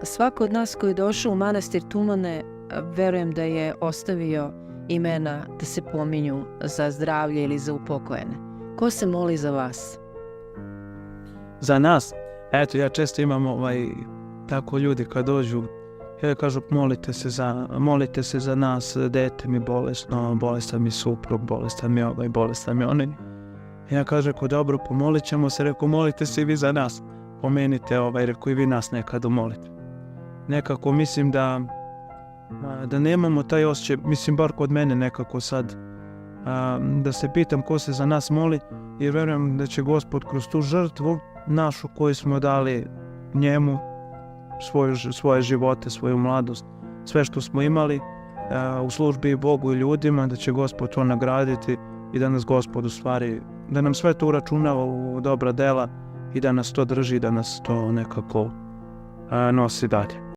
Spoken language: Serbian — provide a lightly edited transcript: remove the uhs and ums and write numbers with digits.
Svako od nas koji je došao u manastir Tumane, verujem da je ostavio imena da se pominju za zdravlje ili za upokojene. Ko se moli za vas? Za nas? Eto, ja često imam tako ljudi kad dođu, kažu molite se za nas, dete mi bolesno, bolestan mi suprug, bolestan mi ovaj, bolestan mi onaj. Ja kažem, dobro, pomolit ćemo se, rekao, molite se i vi za nas, pomenite, rekao, i vi nas nekad umolite. Nekako mislim da nemamo taj osjećaj, mislim bar kod mene nekako sad, da se pitam ko se za nas moli, jer verujem da će Gospod kroz tu žrtvu našu koju smo dali njemu, svoje živote, svoju mladost, sve što smo imali u službi Bogu i ljudima, da će Gospod to nagraditi i da nas Gospod u stvari, da nam sve to uračunava u dobra dela i da nas to drži, da nas to nekako nosi dalje.